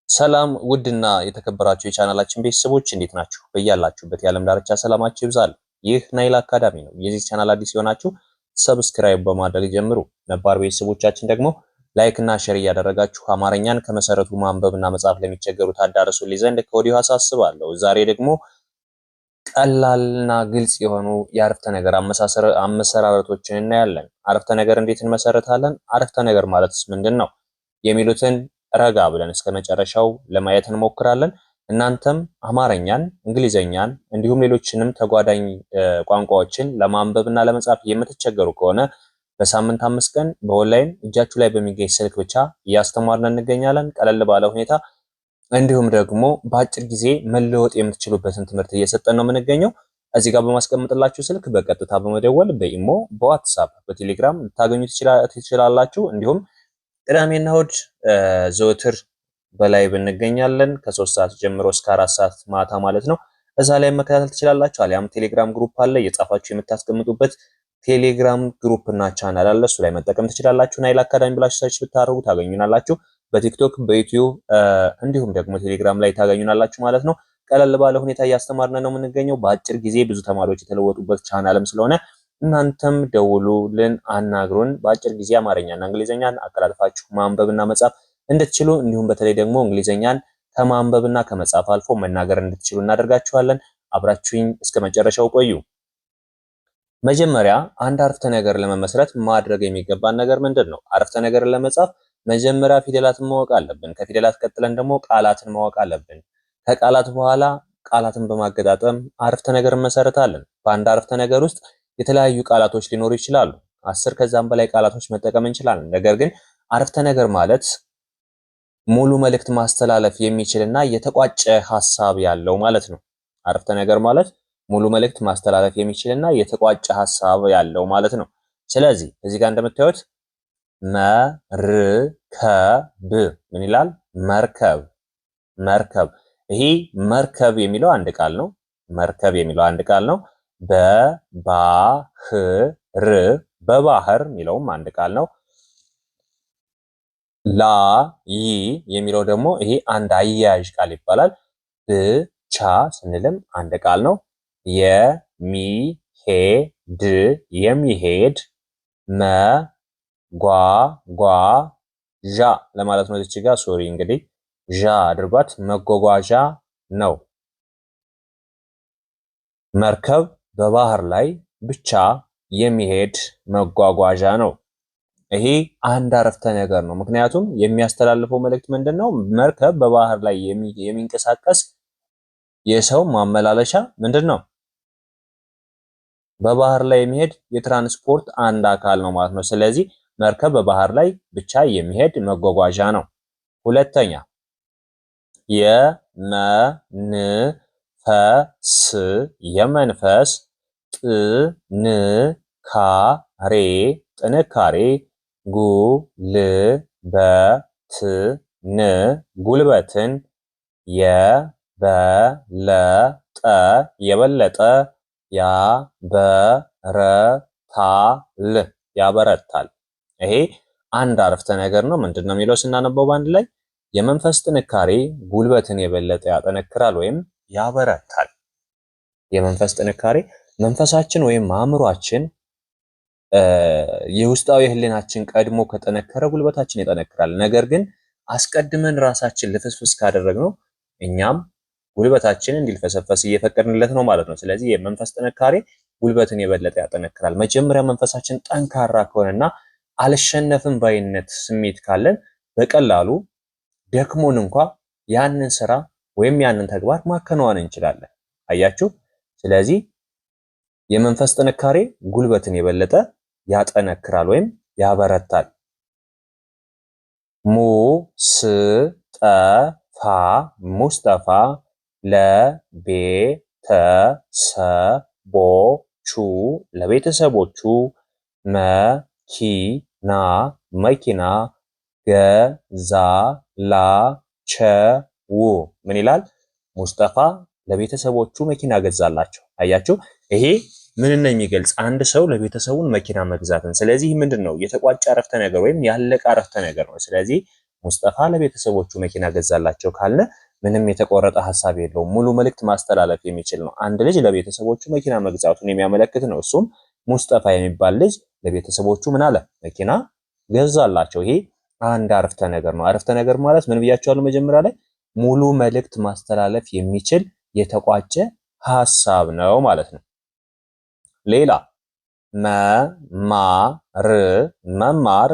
ሰላም ውድና የተከበራችሁ የቻናላችን ቤተሰቦች እንዴት ናችሁ? በያላችሁበት የዓለም ዳርቻ ሰላማችሁ ይብዛል። ይህ ናይል አካዳሚ ነው። የዚህ ቻናል አዲስ የሆናችሁ ሰብስክራይብ በማድረግ ጀምሩ። ነባር ቤተሰቦቻችን ደግሞ ላይክ እና ሼር እያደረጋችሁ አማርኛን ከመሰረቱ ማንበብና መጻፍ ለሚቸገሩ ታዳርሱልኝ ዘንድ ከወዲሁ አሳስባለሁ። ዛሬ ደግሞ ቀላልና ግልጽ የሆኑ የአረፍተ ነገር አመሰራረቶችን እናያለን። አረፍተ ነገር እንዴት እንመሰርታለን? አረፍተ ነገር ማለትስ ምንድን ነው? የሚሉትን ረጋ ብለን እስከ መጨረሻው ለማየት እንሞክራለን። እናንተም አማርኛን፣ እንግሊዘኛን እንዲሁም ሌሎችንም ተጓዳኝ ቋንቋዎችን ለማንበብና ለመጻፍ የምትቸገሩ ከሆነ በሳምንት 5 ቀን በኦንላይን እጃችሁ ላይ በሚገኝ ስልክ ብቻ እያስተማርን እንገኛለን። ቀለል ባለ ሁኔታ እንዲሁም ደግሞ በአጭር ጊዜ መለወጥ የምትችሉበትን ትምህርት እየሰጠን ነው የምንገኘው። እዚህ ጋር በማስቀምጥላችሁ ስልክ በቀጥታ በመደወል በኢሞ፣ በዋትሳፕ፣ በቴሌግራም ልታገኙ ትችላላችሁ። እንዲሁም ቅዳሜና እሑድ ዘወትር በላይቭ እንገኛለን ከ3 ሰዓት ጀምሮ እስከ 4 ሰዓት ማታ ማለት ነው። እዛ ላይ መከታተል ትችላላችሁ። አሊያም ቴሌግራም ግሩፕ አለ፣ የጻፋችሁ የምታስቀምጡበት ቴሌግራም ግሩፕ እና ቻናል አለ። እሱ ላይ መጠቀም ትችላላችሁ። ናይል አካዳሚ ብላችሁ ሰርች ብታደርጉ ታገኙናላችሁ። በቲክቶክ በዩቲዩብ እንዲሁም ደግሞ ቴሌግራም ላይ ታገኙናላችሁ ማለት ነው። ቀለል ባለ ሁኔታ እያስተማርን ነው የምንገኘው። በአጭር ጊዜ ብዙ ተማሪዎች የተለወጡበት ቻናልም ስለሆነ እናንተም ደውሉልን፣ አናግሩን። በአጭር ጊዜ አማርኛና እንግሊዘኛን አቀላጥፋችሁ ማንበብና መጻፍ እንድትችሉ እንዲሁም በተለይ ደግሞ እንግሊዘኛን ከማንበብና ከመጻፍ አልፎ መናገር እንድትችሉ እናደርጋችኋለን። አብራችሁኝ እስከ መጨረሻው ቆዩ። መጀመሪያ አንድ አረፍተ ነገር ለመመስረት ማድረግ የሚገባን ነገር ምንድን ነው? አረፍተ ነገርን ለመጻፍ መጀመሪያ ፊደላትን ማወቅ አለብን። ከፊደላት ቀጥለን ደግሞ ቃላትን ማወቅ አለብን። ከቃላት በኋላ ቃላትን በማገጣጠም አረፍተ ነገር እንመሰርታለን። በአንድ አረፍተ ነገር ውስጥ የተለያዩ ቃላቶች ሊኖሩ ይችላሉ። 10 ከዛም በላይ ቃላቶች መጠቀም እንችላለን። ነገር ግን አረፍተ ነገር ማለት ሙሉ መልእክት ማስተላለፍ የሚችልና የተቋጨ ሐሳብ ያለው ማለት ነው። አረፍተ ነገር ማለት ሙሉ መልእክት ማስተላለፍ የሚችልና የተቋጨ ሐሳብ ያለው ማለት ነው። ስለዚህ እዚህ ጋር እንደምታዩት መርከብ ምን ይላል? መርከብ መርከብ። ይሄ መርከብ የሚለው አንድ ቃል ነው። መርከብ የሚለው አንድ ቃል ነው። በባህር በባህር የሚለውም አንድ ቃል ነው። ላይ የሚለው ደግሞ ይሄ አንድ አያያዥ ቃል ይባላል። ብቻ ስንልም አንድ ቃል ነው። የሚሄድ የሚሄድ መጓጓዣ ለማለት ነው። እዚህ ጋር ሶሪ እንግዲህ ዣ አድርጓት መጓጓዣ ነው። መርከብ በባህር ላይ ብቻ የሚሄድ መጓጓዣ ነው። ይሄ አንድ አረፍተ ነገር ነው። ምክንያቱም የሚያስተላልፈው መልእክት ምንድነው? መርከብ በባህር ላይ የሚንቀሳቀስ የሰው ማመላለሻ ምንድነው? በባህር ላይ የሚሄድ የትራንስፖርት አንድ አካል ነው ማለት ነው። ስለዚህ መርከብ በባህር ላይ ብቻ የሚሄድ መጓጓዣ ነው። ሁለተኛ የመንፈስ የመንፈስ ጥንካሬ ጥንካሬ ጉልበትን የበለጠ ያበረታል። ይሄ አንድ አረፍተ ነገር ነው። ምንድነው የሚለው ስናነበው በአንድ ላይ የመንፈስ ጥንካሬ ጉልበትን የበለጠ ያጠነክራል ወይም ያበረታል። የመንፈስ ጥንካሬ መንፈሳችን ወይም አእምሯችን የውስጣዊ ህሊናችን ቀድሞ ከጠነከረ ጉልበታችን ይጠነክራል። ነገር ግን አስቀድመን ራሳችን ልፍስፍስ ካደረግነው እኛም ጉልበታችን እንዲልፈሰፈስ እየፈቀድንለት ነው ማለት ነው። ስለዚህ የመንፈስ ጥንካሬ ጉልበትን የበለጠ ያጠነክራል። መጀመሪያ መንፈሳችን ጠንካራ ከሆነና አልሸነፍም ባይነት ስሜት ካለን በቀላሉ ደክሞን እንኳ ያንን ስራ ወይም ያንን ተግባር ማከናወን እንችላለን። አያችሁ? ስለዚህ የመንፈስ ጥንካሬ ጉልበትን የበለጠ ያጠነክራል ወይም ያበረታል። ሙስጠፋ ለቤተሰቦቹ መኪና ገዛላቸው። ምን ይላል? ሙስጠፋ ለቤተሰቦቹ መኪና ገዛላቸው። አያችሁ? ይሄ ምንን ነው የሚገልጽ? አንድ ሰው ለቤተሰቡን መኪና መግዛትን። ስለዚህ ምንድነው? የተቋጨ አረፍተ ነገር ወይም ያለቀ አረፍተ ነገር ነው። ስለዚህ ሙስጠፋ ለቤተሰቦቹ መኪና ገዛላቸው ካለ ምንም የተቆረጠ ሐሳብ የለውም። ሙሉ መልእክት ማስተላለፍ የሚችል ነው። አንድ ልጅ ለቤተሰቦቹ መኪና መግዛቱን የሚያመለክት ነው። እሱም ሙስጠፋ የሚባል ልጅ ለቤተሰቦቹ ምን አለ? መኪና ገዛላቸው። ይሄ አንድ አረፍተ ነገር ነው። አረፍተ ነገር ማለት ምን ብያቸዋለሁ መጀመሪያ ላይ? ሙሉ መልእክት ማስተላለፍ የሚችል የተቋጨ ሐሳብ ነው ማለት ነው። ሌላ መማር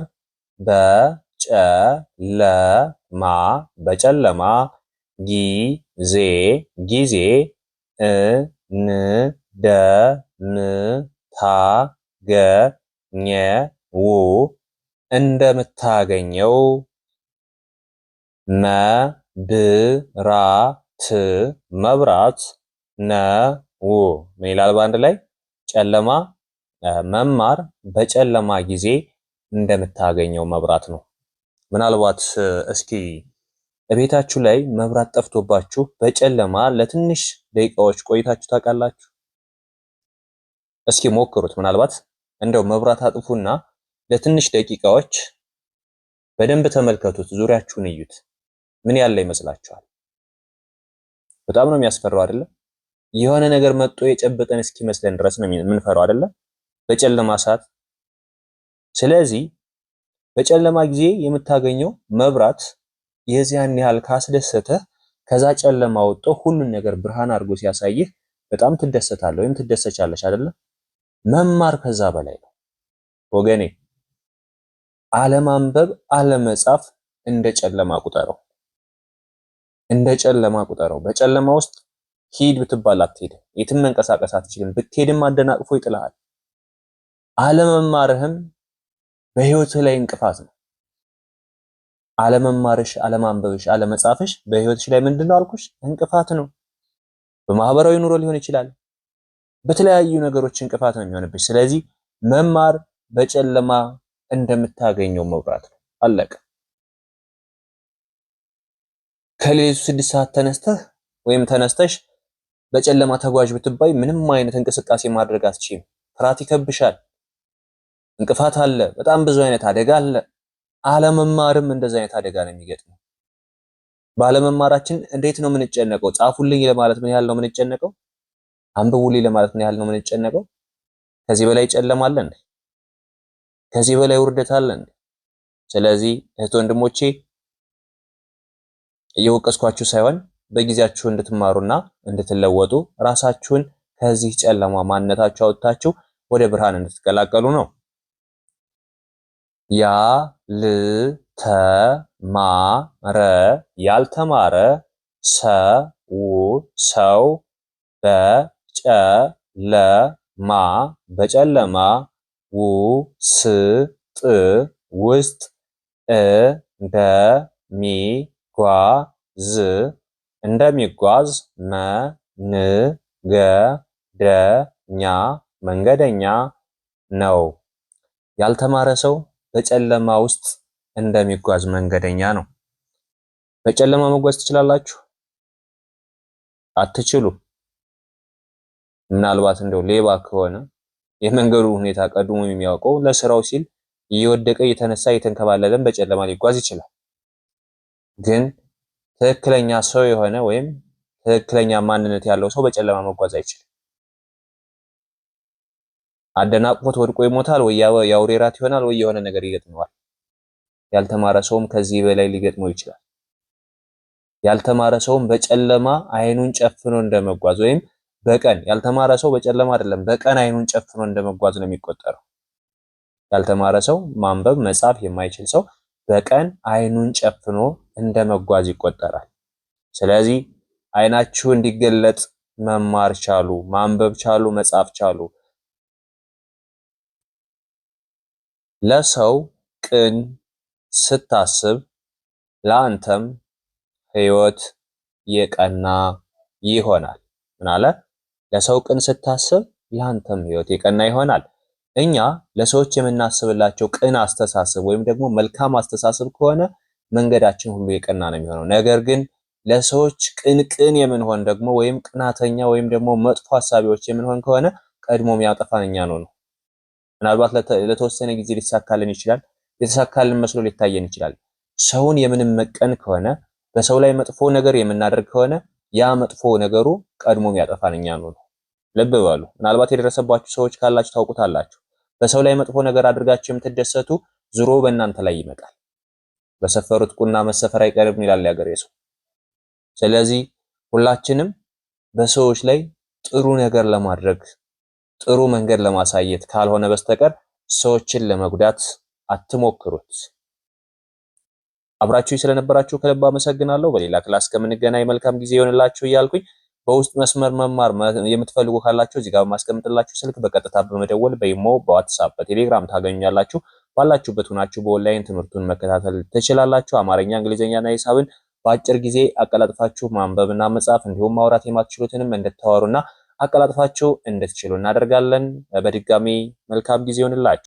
በጨለማ ጊዜ እንደምታገኘው መብራት ነው። ምን ይላል በአንድ ላይ? ጨለማ መማር በጨለማ ጊዜ እንደምታገኘው መብራት ነው። ምናልባት እስኪ ቤታችሁ ላይ መብራት ጠፍቶባችሁ በጨለማ ለትንሽ ደቂቃዎች ቆይታችሁ ታውቃላችሁ? እስኪ ሞክሩት። ምናልባት እንደው መብራት አጥፉና ለትንሽ ደቂቃዎች በደንብ ተመልከቱት፣ ዙሪያችሁን እዩት። ምን ያለ ይመስላችኋል? በጣም ነው የሚያስፈራው አይደለ? የሆነ ነገር መጥቶ የጨበጠን እስኪመስለን ድረስ ነው የምንፈራው አይደለ? በጨለማ ሰዓት። ስለዚህ በጨለማ ጊዜ የምታገኘው መብራት የዚያን ያህል ካስደሰተ ከዛ ጨለማ ወጥቶ ሁሉን ነገር ብርሃን አድርጎ ሲያሳይህ በጣም ትደሰታለህ ወይም ትደሰቻለሽ አይደለ? መማር ከዛ በላይ ነው ወገኔ። አለማንበብ፣ አለመጻፍ እንደ ጨለማ ቁጠረው፣ እንደ ጨለማ ቁጠረው። በጨለማ ውስጥ ሂድ ብትባል አትሄድም፣ የትም መንቀሳቀስ አትችልም። ብትሄድም አደናቅፎ ይጥልሃል። አለመማርህም በህይወትህ ላይ እንቅፋት ነው። አለመማርሽ፣ አለማንበብሽ፣ አለመጻፍሽ በህይወትሽ ላይ ምንድነው አልኩሽ? እንቅፋት ነው። በማህበራዊ ኑሮ ሊሆን ይችላል፣ በተለያዩ ነገሮች እንቅፋት ነው የሚሆንብሽ። ስለዚህ መማር በጨለማ እንደምታገኘው መብራት ነው። አለቀ። ከሌሊቱ 6 ሰዓት ተነስተህ ወይም ተነስተሽ በጨለማ ተጓዥ ብትባይ ምንም አይነት እንቅስቃሴ ማድረግ አትችይም። ፍርሃት ይከብሻል፣ እንቅፋት አለ፣ በጣም ብዙ አይነት አደጋ አለ። አለመማርም እንደዚህ አይነት አደጋ ነው የሚገጥመው። ባለመማራችን እንዴት ነው የምንጨነቀው? ጻፉልኝ ለማለት ምን ያህል ነው የምንጨነቀው? አንብቡልኝ ለማለት ምን ያህል ነው የምንጨነቀው? ከዚህ በላይ ጨለማ አለ እንዴ? ከዚህ በላይ ውርደት አለ እንዴ? ስለዚህ እህት ወንድሞቼ እየወቀስኳችሁ ሳይሆን በጊዜያችሁ እንድትማሩና እንድትለወጡ ራሳችሁን ከዚህ ጨለማ ማንነታችሁ አውጥታችሁ ወደ ብርሃን እንድትቀላቀሉ ነው። ያልተማረ ሰው በጨለማ ውስጥ እንደሚጓዝ መንገደኛ ነው። ያልተማረ ሰው በጨለማ ውስጥ እንደሚጓዝ መንገደኛ ነው። በጨለማ መጓዝ ትችላላችሁ? አትችሉም። ምናልባት እንደው ሌባ ከሆነ የመንገዱ ሁኔታ ቀድሞ የሚያውቀው ለስራው ሲል እየወደቀ እየተነሳ እየተንከባለለን በጨለማ ሊጓዝ ይችላል። ግን ትክክለኛ ሰው የሆነ ወይም ትክክለኛ ማንነት ያለው ሰው በጨለማ መጓዝ አይችልም። አደናቅፎት ወድቆ ይሞታል፣ ወይ የአውሬ ራት ይሆናል፣ ወይ የሆነ ነገር ይገጥመዋል። ያልተማረ ሰውም ከዚህ በላይ ሊገጥመው ይችላል። ያልተማረ ሰውም በጨለማ አይኑን ጨፍኖ እንደመጓዝ ወይም በቀን ያልተማረ ሰው በጨለማ አይደለም በቀን አይኑን ጨፍኖ እንደመጓዝ ነው የሚቆጠረው። ያልተማረ ሰው ማንበብ መጻፍ የማይችል ሰው በቀን አይኑን ጨፍኖ እንደመጓዝ ይቆጠራል። ስለዚህ አይናችሁ እንዲገለጥ መማር ቻሉ፣ ማንበብ ቻሉ፣ መጻፍ ቻሉ። ለሰው ቅን ስታስብ ለአንተም ህይወት የቀና ይሆናል። ምን አለ? ለሰው ቅን ስታስብ ለአንተም ህይወት የቀና ይሆናል። እኛ ለሰዎች የምናስብላቸው ቅን አስተሳሰብ ወይም ደግሞ መልካም አስተሳሰብ ከሆነ መንገዳችን ሁሉ የቀና ነው የሚሆነው። ነገር ግን ለሰዎች ቅን የምንሆን ደግሞ ወይም ቅናተኛ ወይም ደግሞ መጥፎ ሐሳቢዎች የምንሆን ከሆነ ቀድሞ የሚያጠፋን እኛ ነው። ምናልባት ለተወሰነ ጊዜ ሊሳካልን ይችላል፣ የተሳካልን መስሎ ሊታየን ይችላል። ሰውን የምንመቀን ከሆነ በሰው ላይ መጥፎ ነገር የምናደርግ ከሆነ ያ መጥፎ ነገሩ ቀድሞ የሚያጠፋን እኛን ነው። ልብ በሉ። ምናልባት የደረሰባችሁ ሰዎች ካላችሁ ታውቁታላችሁ። በሰው ላይ መጥፎ ነገር አድርጋችሁ የምትደሰቱ ዙሮ በእናንተ ላይ ይመጣል። በሰፈሩት ቁና መሰፈር አይቀርም ይላል ያገሬ ሰው። ስለዚህ ሁላችንም በሰዎች ላይ ጥሩ ነገር ለማድረግ ጥሩ መንገድ ለማሳየት ካልሆነ በስተቀር ሰዎችን ለመጉዳት አትሞክሩት። አብራችሁ ስለነበራችሁ ከልብ አመሰግናለሁ። በሌላ ክላስ ከምንገናኝ መልካም ጊዜ ይሆንላችሁ እያልኩኝ በውስጥ መስመር መማር የምትፈልጉ ካላችሁ እዚህ ጋር በማስቀምጥላችሁ ስልክ በቀጥታ በመደወል በኢሞ፣ በዋትስአፕ፣ በቴሌግራም ታገኙኛላችሁ። ባላችሁበት ሆናችሁ በኦንላይን ትምህርቱን መከታተል ትችላላችሁ። አማርኛ፣ እንግሊዝኛና ሂሳብን በአጭር ጊዜ አቀላጥፋችሁ ማንበብና መጻፍ እንዲሁም ማውራት የማትችሉትንም እንድታወሩና አቀላጥፋችሁ እንድትችሉ እናደርጋለን። በድጋሚ መልካም ጊዜ ይሆንላችሁ።